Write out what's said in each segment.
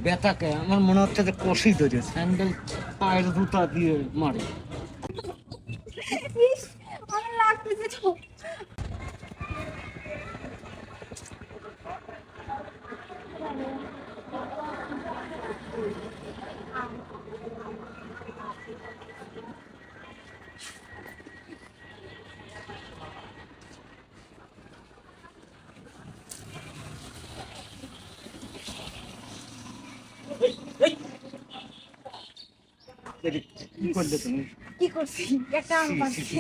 ব্যথাকে আমার মনে হচ্ছে যে কষি ধরে স্যান্ডেল পায়ের জুতা দিয়ে মারে। আমার লাগতেছে তো। কি করলে তুমি? কি করছি? একটা আম পাড়ছি।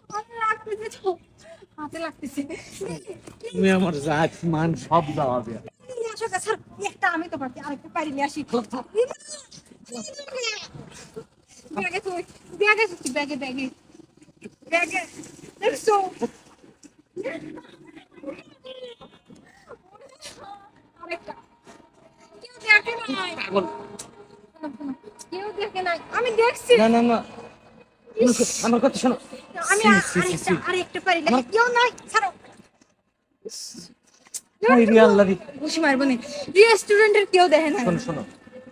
আমার লাগতেছে তো। হাতে লাগতেছে। তুমি আমার জাত মান সব দাওয়াবে। নিয়ে আসো গা, স্যার। একটা আমি তো পারছি, আরেকটা পারি নিয়ে আসি। ব্যাগে তুই, ব্যাগে ব্যাগে ব্যাগে ব্যাগে দেখছো? আরেকটা কেউ দেখে নাই। পাগল। কেউ দেখে নাই, আমি দেখছি। না না না, আমার কথা শোনো। আমি আরেকটা পারি না, কেউ নাই। ছাড়ো। হাই রে আল্লাহ রে। ঘুষি মারবো না। রেস্টুরেন্টের কেউ দেখে নাই। শোনো শোনো,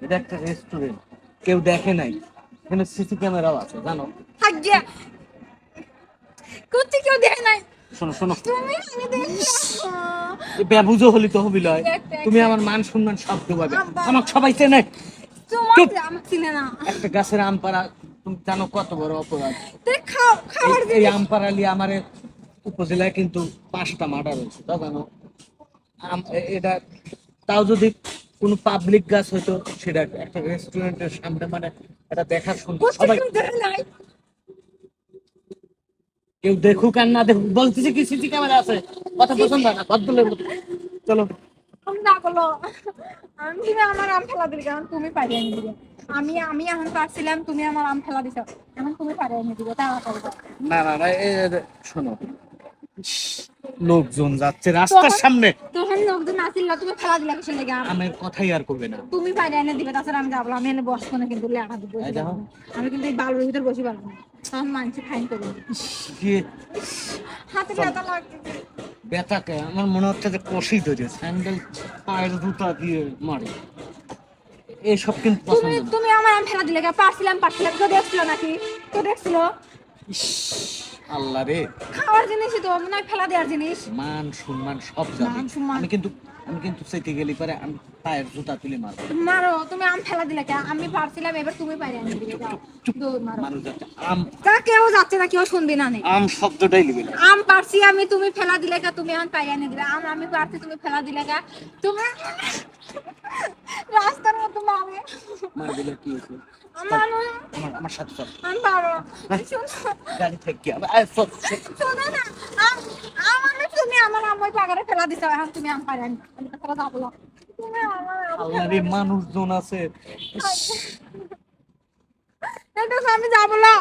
এটা একটা রেস্টুরেন্ট, কেউ দেখে নাই, এখানে সিসি ক্যামেরাও আছে জানো। হাগিয়া কোথায় কেউ দেখে নাই। শোনো শোনো, তুমি আমি দেখছো। ব্যবুঝো হলি তো হবি লয়। তুমি আমার মান সম্মান সব ডুবাবে। আমাকে সবাই চেনে। তোমার আমাকে চিনে না। একটা গাছের আম পাড়া, তুমি জানো কত বড় অপরাধ? তুই খাও, খাবার এই আম পাড়ালি আমার উপজেলায় কিন্তু 5টা মার্ডার হয়েছে, তা জানো? এটা তাও যদি কোনো পাবলিক গাছ হইতো, সেটা একটা রেস্টুরেন্টের সামনে, মানে এটা দেখার সুন্দর সবাই। কেউ দেখে নাই। কেউ দেখুক আর না দেখুক, বলতেছে কি সিসি ক্যামেরা আছে, কথা পছন্দ না ভদ্রলের মতো। চলো। আমি না বলো, আমি তুমি আমার আম ফেলা দিলে, কারণ তুমি পারি আনি দিবে। আমি আমি এখন পারছিলাম, তুমি আমার আম ফেলা দিছো, এখন তুমি পারি আনি দিবে, তাড়াতাড়ি দাও। না না না, শোনো, লোকজন যাচ্ছে রাস্তার সামনে, তখন লোকজন আসিল না, তুমি ফেলা দিলে কিসের লেগে? আমের কথাই আর করবে না। তুমি পারি এনে দিবে, তাছাড়া আমি যাবো না, আমি এনে বসবো না, কিন্তু লেখা দিব। এই দেখো। আমি কিন্তু এই বালুর ভিতর বসে পারবো না, তখন মানুষ ফাইন করবে। কি হাতে ব্যথা লাগতেছে। ব্যথাকে আমার মনে হচ্ছে যে কষি ধরে স্যান্ডেল পায়ের জুতা দিয়ে মারে। এসব কিন্তু তুমি পছন্দ না। তুমি আমার আম ফেলা দিলে, পারছিলাম কেউ দেখছিল নাকি? কেউ দেখছিল? ইস, আল্লাহ রে, খাওয়ার জিনিসই তো মনে হয়, ফেলা দেওয়ার জিনিস। মান সম্মান সব যাবে। মান সম্মান। আমি কিন্তু চাইতে গেলি পারে আমি পায়ের জুতা তুলে মারবো। মারো, তুমি আম ফেলা দিলে কে? আমি পারছিলাম, এবার তুমি পারি আনি দিবে, যাও। দৌড় মারো। মানুষ যাচ্ছে আম, তা কেউ যাচ্ছে না, কেউ শুনবি না নে। আম শব্দটাই লিখে না। আম পারছি আমি, তুমি ফেলা দিলে কে? তুমি এখন পারি আনি দিবে। আম আমি পারছি, তুমি ফেলা দিলে কে? তুমি রাস্তার মতো মারে। মার দিলে কি হয়েছে? আমার আমার সাথে চল। আমি পারো। শোনো, গাড়ি থেকে শোনো না। আম আমার তুমি আমার আম ওই পাগারে ফেলা দিছো, এখন তুমি আম পারি আনি। আমি তো ফেলা যাবো না। তুমি আমার আম আল্লাহ রে, মানুষজন আছে। এটা আমি যাবো না।